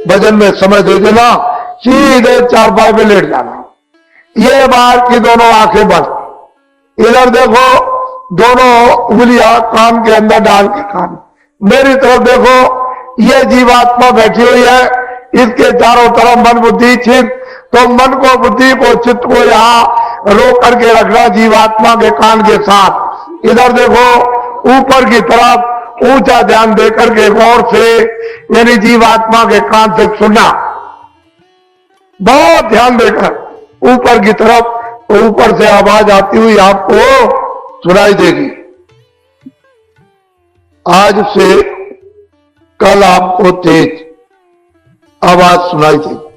भजन में समय दे देना, सीधे चारपाई पे लेट जाना। ये बार की दोनों आंखें बंद। इधर देखो, दोनों उंगलियां कान के अंदर डाल के कान, मेरी तरफ देखो। ये जीवात्मा बैठी हुई है, इसके चारों तरफ मन बुद्धि चित्त। तो मन को, बुद्धि को, चित्त को यहां रोक करके रखना जीवात्मा के कान के साथ। इधर देखो, ऊपर की तरफ ऊंचा ध्यान देकर के गौर से, यानी जीवात्मा के कान से सुनना, बहुत ध्यान देकर ऊपर की तरफ। तो ऊपर से आवाज आती हुई आपको सुनाई देगी। आज से कल आपको तेज आवाज सुनाई देगी।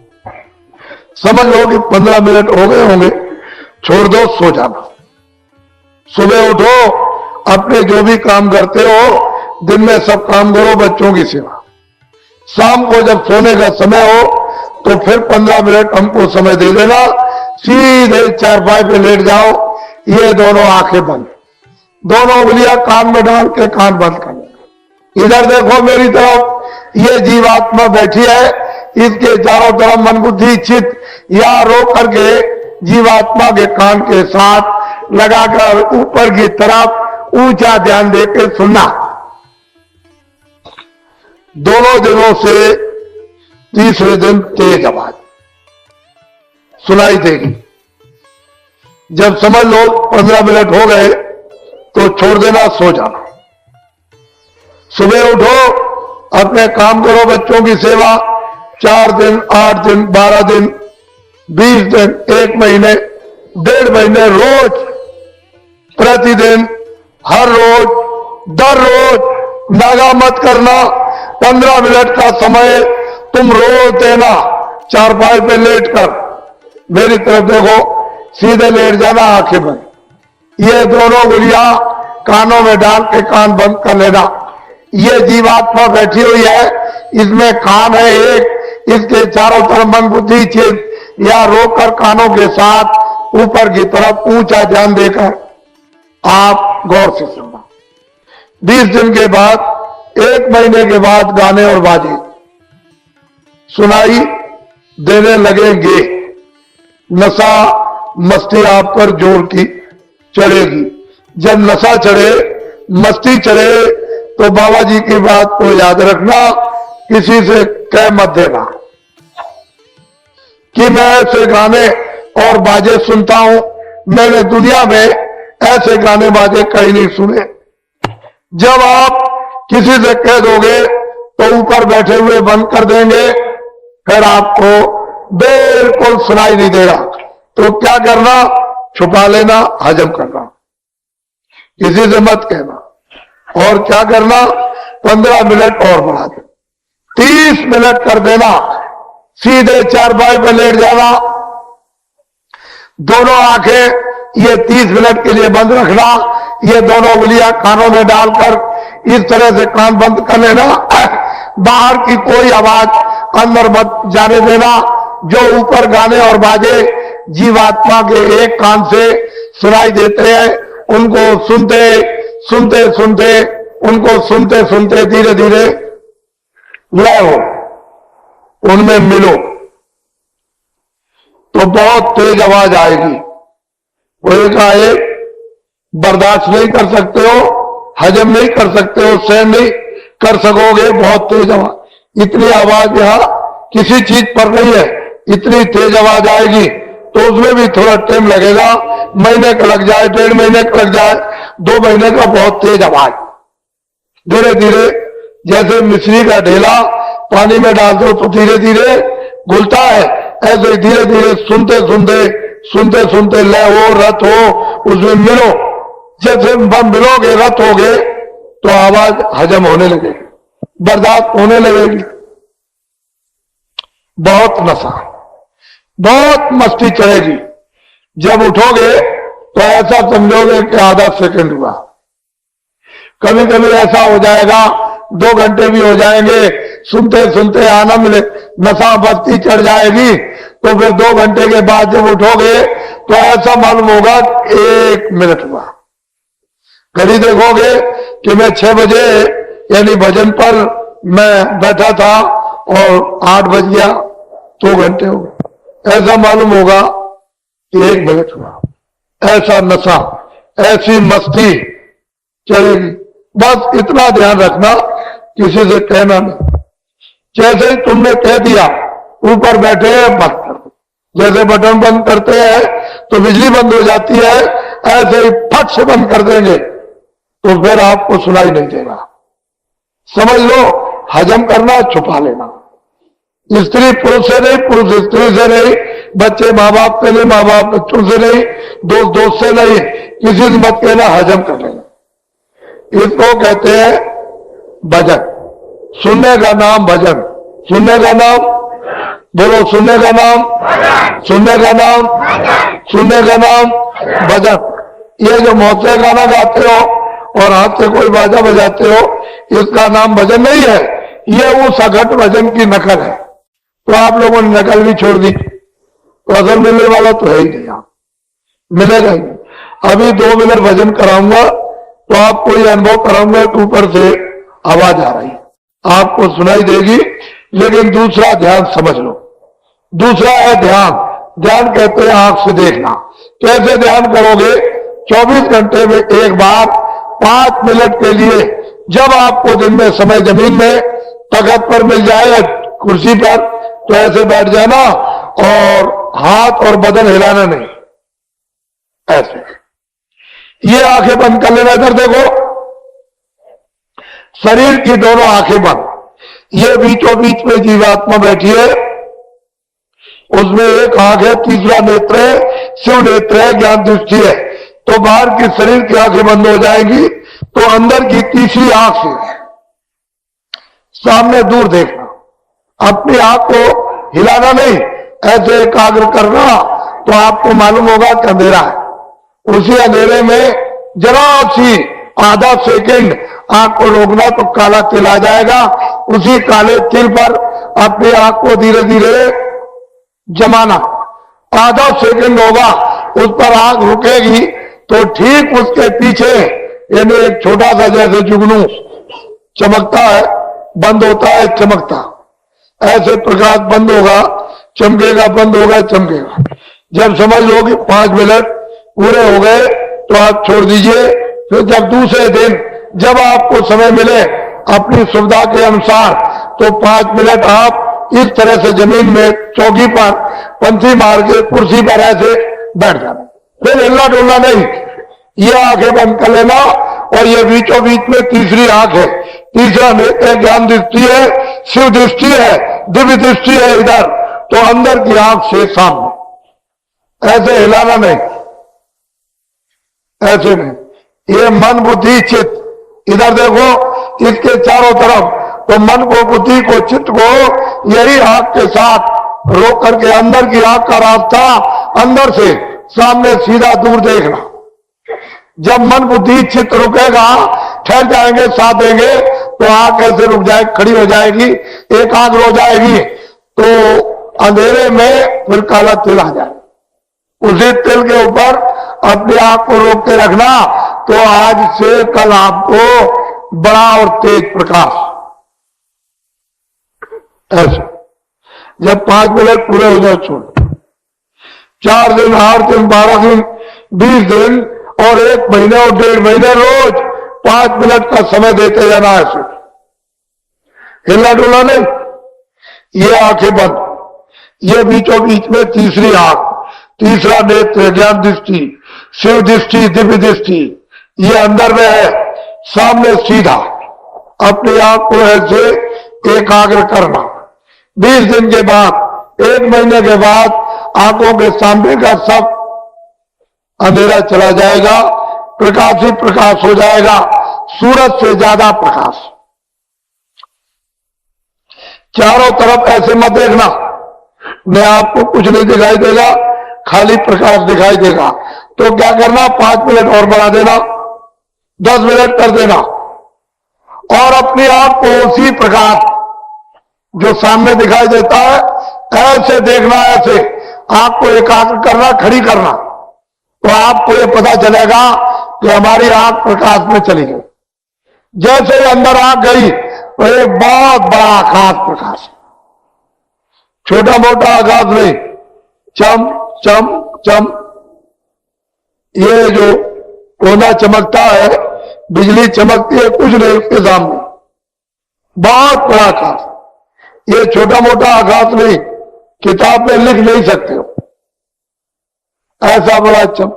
समझ लो कि 15 मिनट हो गए होंगे, छोड़ दो, सो जाना। सुबह उठो, अपने जो भी काम करते हो दिन में सब काम करो, बच्चों की सेवा। शाम को जब सोने का समय हो तो फिर 15 मिनट हमको समय दे देना, सीधे चारपाई पे लेट जाओ। ये दोनों आंखें बंद, दोनों उंगलियां कान में डाल के कान बंद कर लेना। इधर देखो मेरी तरफ, ये जीवात्मा बैठी है, इसके चारों तरफ मन बुद्धि चित्त या रोक करके जीवात्मा के कान के साथ लगाकर ऊपर की तरफ ऊंचा ध्यान देकर सुनना। दोनों दिनों से तीसरे दिन तेज आवाज सुनाई देगी। जब समझ लो 15 मिनट हो गए तो छोड़ देना, सो जाना। सुबह उठो, अपने काम करो, बच्चों की सेवा। 4 दिन, 8 दिन, 12 दिन, 20 दिन, 1 महीने, 1.5 महीने, रोज, प्रतिदिन, हर रोज, दर रोज नागा मत करना। 15 मिनट का समय तुम रोज देना। चारपाई पे लेट कर मेरी तरफ देखो, सीधे लेट जाना, आंखें बंद। ये दोनों उंगलियां कानों में डाल के कान बंद कर लेना। ये जीवात्मा बैठी हुई है, इसमें कान है एक, इसके चारों तरफ मन बुद्धि चित्त या रोककर कानों के साथ ऊपर की तरफ ऊंचा ध्यान देकर आप गौर से सुनना। 20 दिन के बाद, 1 महीने के बाद गाने और बाजे सुनाई देने लगेंगे। नशा मस्ती आप पर जोर की चढ़ेगी। जब नशा चढ़े, मस्ती चढ़े, तो बाबा जी की बात को याद रखना, किसी से कह मत देना कि मैं ऐसे गाने और बाजे सुनता हूं। मैंने दुनिया में ऐसे गाने बाजे कहीं नहीं सुने। जब आप किसी से कह दोगे तो ऊपर बैठे हुए बंद कर देंगे, फिर आपको बिल्कुल सुनाई नहीं देगा। तो क्या करना, छुपा लेना, हजम करना, किसी से मत कहना। और क्या करना, 15 मिनट और बढ़ा दे, 30 मिनट कर देना। सीधे चारपाई पर लेट जाना, दोनों आंखें ये 30 मिनट के लिए बंद रखना। ये दोनों उंगलियां कानों में डालकर इस तरह से कान बंद कर लेना। बाहर की कोई आवाज अंदर मत जाने देना। जो ऊपर गाने और बाजे जीवात्मा के एक कान से सुनाई देते हैं, उनको सुनते सुनते सुनते, उनको सुनते सुनते धीरे धीरे लय हो, उनमें मिलो, तो बहुत तेज आवाज आएगी। वो एकाएक बर्दाश्त नहीं कर सकते हो, हजम नहीं कर सकते हो, सहन नहीं कर सकोगे, बहुत तेज आवाज। इतनी आवाज यहां किसी चीज पर नहीं है, इतनी तेज आवाज आएगी। तो उसमें भी थोड़ा टाइम लगेगा, महीने का लग जाए, 1.5 महीने का लग जाए, 2 महीने का, बहुत तेज आवाज। धीरे धीरे, जैसे मिश्री का ढेला पानी में डाल दो तो धीरे धीरे घुलता है, ऐसे धीरे धीरे सुनते सुनते सुनते सुनते लय हो, रत हो, उसमें मिलो। जैसे मिलोगे, रत होगे, तो आवाज हजम होने लगेगी, बर्दाश्त होने लगेगी। बहुत नशा, बहुत मस्ती चढ़ेगी। जब उठोगे तो ऐसा समझोगे कि आधा सेकंड हुआ। कभी कभी ऐसा हो जाएगा 2 घंटे भी हो जाएंगे, सुनते सुनते आनंद ले, नशा मस्ती चढ़ जाएगी। तो फिर 2 घंटे के बाद जब उठोगे तो ऐसा मालूम होगा 1 मिनट हुआ। घड़ी देखोगे कि मैं 6 बजे यानी भजन पर मैं बैठा था और 8 बज गया, 2 घंटे हो गए, ऐसा मालूम होगा कि 1 मिनट हुआ। ऐसा नशा, ऐसी मस्ती चलेगी। बस इतना ध्यान रखना, किसी से कहना नहीं। जैसे ही तुमने कह दिया ऊपर बैठे हैं बंद कर दो, जैसे बटन बंद करते हैं तो बिजली बंद हो जाती है, ऐसे ही फट से बंद कर देंगे तो फिर आपको सुनाई नहीं देगा। समझ लो, हजम करना, छुपा लेना। स्त्री पुरुष से नहीं, पुरुष स्त्री से नहीं, बच्चे माँ बाप से नहीं, माँ बाप बच्चों से नहीं, दोस्त दोस्त से नहीं, किसी से मत कहना, हजम कर लेना। इसको कहते हैं भजन। सुनने का नाम भजन, सुनने का नाम, बोलो सुनने का नाम, सुनने का नाम, सुनने का नाम भजन। ये जो मौत से गाना गाते हो और हाथ से कोई बाजा बजाते हो, इसका नाम भजन नहीं है, ये वो सघट भजन की नकल है। तो आप लोगों ने नकल भी छोड़ दी, तो असल मिलने वाला तो है ही नहीं, आप मिलेगा ही नहीं। अभी 2 मिनट भजन कराऊंगा तो आपको ये अनुभव कराऊंगा कि ऊपर से आवाज आ रही है, आपको सुनाई देगी। लेकिन दूसरा ध्यान समझ लो, दूसरा है ध्यान। ध्यान कहते हैं आंख से देखना। कैसे ध्यान करोगे? 24 घंटे में एक बार 5 मिनट के लिए, जब आपको दिन में समय जमीन में तख्त पर मिल जाए, कुर्सी पर, तो ऐसे बैठ जाना और हाथ और बदन हिलाना नहीं, ऐसे। ये आंखें बंद कर लेना। इधर देखो, शरीर की दोनों आंखें बंद। ये बीचों बीच में जीवात्मा बैठी है, उसमें एक आंख है, तीसरा नेत्र है, शिव नेत्र है, ज्ञान दृष्टि है। तो बाहर की शरीर की आंखें बंद हो जाएंगी, तो अंदर की तीसरी आंख से सामने दूर देखना। अपनी आंख को हिलाना नहीं, ऐसे एकाग्र करना, तो आपको मालूम होगा कि अंधेरा है। उसी अंधेरे में जरा सी आधा सेकंड आंख को रोकना तो काला तिल आ जाएगा। उसी काले तिल पर अपनी आंख को धीरे धीरे जमाना। आधा सेकंड होगा, उस पर आंख रुकेगी तो ठीक उसके पीछे, यानी एक छोटा सा जैसे जुगनू चमकता है, बंद होता है, चमकता, ऐसे प्रकाश बंद होगा, चमकेगा, बंद होगा, चमकेगा। जब समझ लो कि 5 मिनट पूरे हो गए तो आप छोड़ दीजिए। फिर जब दूसरे दिन जब आपको समय मिले अपनी सुविधा के अनुसार, तो 5 मिनट आप इस तरह से जमीन में चौकी पर पंथी मार के कुर्सी पर ऐसे बैठ जाना, फिर हिलना डुलना नहीं। ये आंखें बंद कर लेना। और ये बीचों बीच में तीसरी आंख है, तीसरा नेत्र ज्ञान दृष्टि है, शिव दृष्टि है, दिव्य दृष्टि है इधर। तो अंदर की आंख से सामने, ऐसे हिलाना नहीं, ऐसे नहीं। ये मन बुद्धि चित्त, इधर देखो, इसके चारों तरफ। तो मन को, बुद्धि को, चित्त को यही आंख के साथ रोक करके अंदर की आंख का रास्ता, अंदर से सामने सीधा दूर देखना। जब मन बुद्धि चित्त रुकेगा, ठहर जाएंगे, साथ देंगे, तो आंख कैसे रुक जाए, खड़ी हो जाएगी, एकाग्र हो जाएगी। तो अंधेरे में फिर काला तिल आ जाए, उसी तिल के ऊपर अपने आप को रोक के रखना। तो आज से कल आपको बड़ा और तेज प्रकाश, ऐसे। जब 5 मिनट पूरे हो जाए छोड़, 4 दिन, 8 दिन, 12 दिन, 20 दिन और 1 महीने और 1.5 महीने रोज 5 मिनट का समय देते जाना। ऐसे हिलना डुलना नहीं। ये आंखें बंद, ये बीचों बीच में तीसरी आंख, तीसरा नेत्र ज्ञान दृष्टि, शिव दृष्टि, दिव्य दृष्टि, ये अंदर में है। सामने सीधा अपने आप को ऐसे एकाग्र करना। 20 दिन के बाद, 1 महीने के बाद आंखों के सामने का सब अंधेरा चला जाएगा, प्रकाश ही प्रकाश हो जाएगा, सूरज से ज्यादा प्रकाश। चारों तरफ ऐसे मत देखना, मैं आपको कुछ नहीं दिखाई देगा, खाली प्रकाश दिखाई देगा। तो क्या करना, 5 मिनट और बढ़ा देना, 10 मिनट कर देना, और अपने आप को उसी प्रकाश जो सामने दिखाई देता है ऐसे देखना। ऐसे आंख को एकाग्र करना, खड़ी करना, तो आपको ये पता चलेगा कि हमारी आंख प्रकाश में चली गई। जैसे ही अंदर आंख गई तो एक बहुत बड़ा आकाश प्रकाश, छोटा मोटा आघात नहीं, चम चम चम, ये जो कोना चमकता है, बिजली चमकती है, कुछ नहीं उसके सामने, बहुत बड़ा आघात। ये छोटा मोटा आघात नहीं, किताब में लिख नहीं सकते हो, ऐसा बड़ा चम।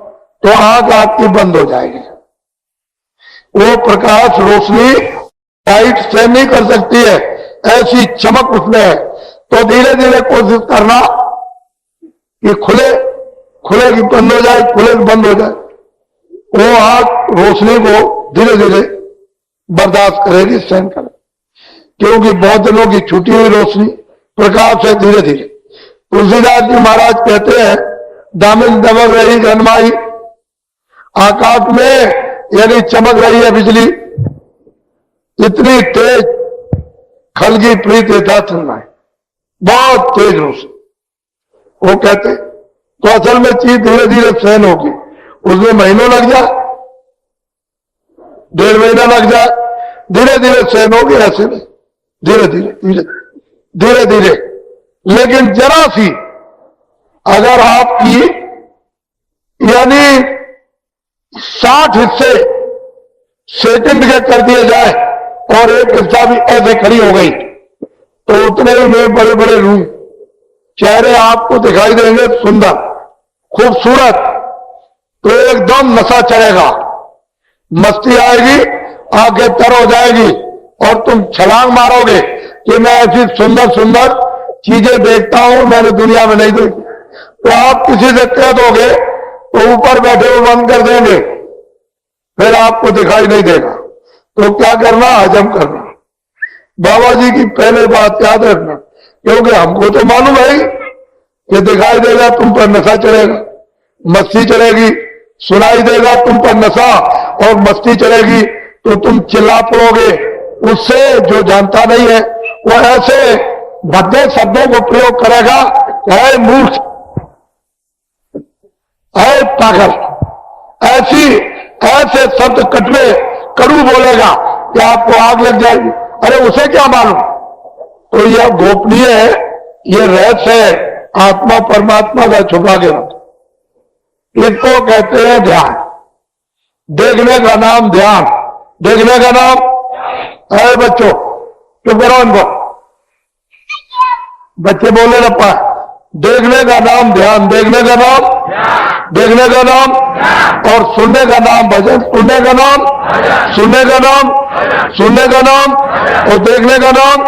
तो आंख आपकी बंद हो जाएगी। वो प्रकाश रोशनी लाइट से नहीं कर सकती है, ऐसी चमक उसमें है। तो धीरे धीरे कोशिश करना कि खुले खुले की बंद हो जाए, खुले की बंद हो जाए। वो आंख रोशनी को धीरे धीरे बर्दाश्त करेगी, सहन करेगी, क्योंकि बहुत दिनों की छूटी हुई रोशनी प्रकाश है धीरे धीरे। तुलसीदास जी महाराज कहते हैं, दामिन दमक रही घनमाई, आकाश में यानी चमक रही है बिजली, इतनी तेज खलगी प्रीत था सुनना, बहुत तेज रोशनी। वो कहते तो असल में चीज धीरे धीरे सहन होगी, उसमें महीनों लग जाए, 1.5 महीना लग जाए, धीरे धीरे सहन होगी, ऐसे नहीं, धीरे धीरे धीरे धीरे धीरे। लेकिन जरा सी अगर आपकी यानी 60 हिस्से सेकंड के कर दिए जाए और एक हिस्सा भी ऐसे खड़ी हो गई, तो उतने ही में बड़े बड़े रूम, चेहरे आपको दिखाई देंगे सुंदर खूबसूरत, तो एकदम नशा चढ़ेगा, मस्ती आएगी, आंखें तर हो जाएगी और तुम छलांग मारोगे कि मैं ऐसी सुंदर सुंदर चीजें देखता हूं, मैंने दुनिया में नहीं देखी। तो आप किसी से कह दोगे तो ऊपर बैठे हुए बंद कर देंगे, फिर आपको दिखाई नहीं देगा। तो क्या करना, हजम करना। बाबा जी की पहले बात याद रखना, क्योंकि हमको तो मालूम है कि दिखाई देगा तुम पर नशा चढ़ेगा, मस्ती चढ़ेगी, सुनाई देगा तुम पर नशा और मस्ती चढ़ेगी, तो तुम चिल्ला पड़ोगे। उससे जो जानता नहीं है वो ऐसे भद्दे शब्दों को प्रयोग करेगा, है मूर्ख, है पागल, ऐसे शब्द कटवे कड़ू बोलेगा कि आपको आग लग जाएगी। अरे उसे क्या मालूम। तो यह गोपनीय है, यह रहस्य है, आत्मा परमात्मा का छुपा के रख। इसको कहते हैं ध्यान। देखने का नाम ध्यान, देखने का नाम। अरे बच्चों चुप करो इनको, बच्चे बोले ना पा। देखने का नाम ध्यान, देखने का नाम, देखने का नाम, और सुनने का नाम भजन, सुनने का नाम, सुनने का नाम, सुनने का नाम, और देखने का नाम।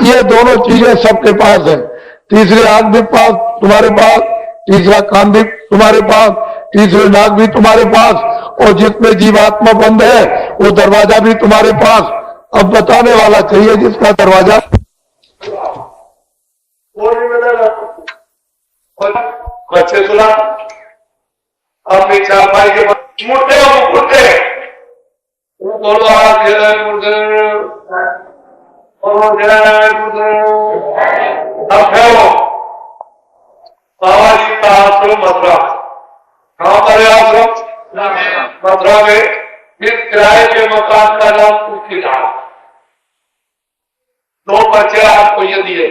ये दोनों चीजें सबके पास है। तीसरी आंख भी पास तुम्हारे पास, तीसरा कान भी तुम्हारे पास, तीसरी नाक भी तुम्हारे पास, और जिसमें जीवात्मा बंद है वो दरवाजा भी तुम्हारे पास। अब बताने वाला चाहिए जिसका दरवाजा बच्चे सुना, अपनी चापाई के मुर्दे हो मुर्दे, वो बोलो आज जय गुरुदेव, जय गुरुदेव। अब है वो बाबा जी का आश्रम मथुरा। कहां पर है आश्रम? मथुरा में। फिर किराए के मकान का नाम तुलसीदास। 2 बच्चे आपको ये दिए।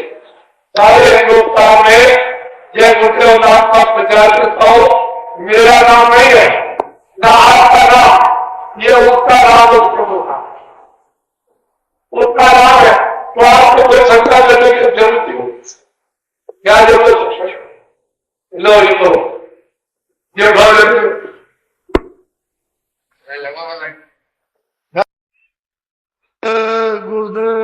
सारे हिंदुस्तान में जय गुरुदेव नाम का प्रचार करता हूं। मेरा नाम नहीं है ना आपका नाम, ये उसका नाम, उसको होगा, उसका नाम है। तो आपको कोई शंका करने की जरूरत नहीं होगी। क्या जरूरत है? लो ये घर गुरुदेव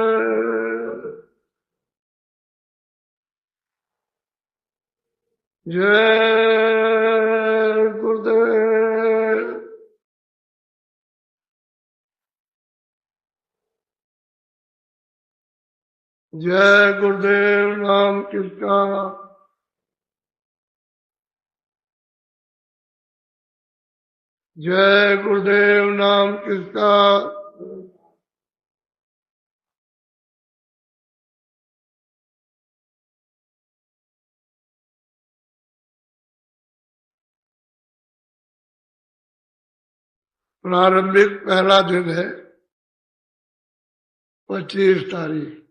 जय गुरुदेव। जय गुरुदेव नाम किसका, जय गुरुदेव नाम किसका। प्रारंभिक पहला दिन है 25 तारीख।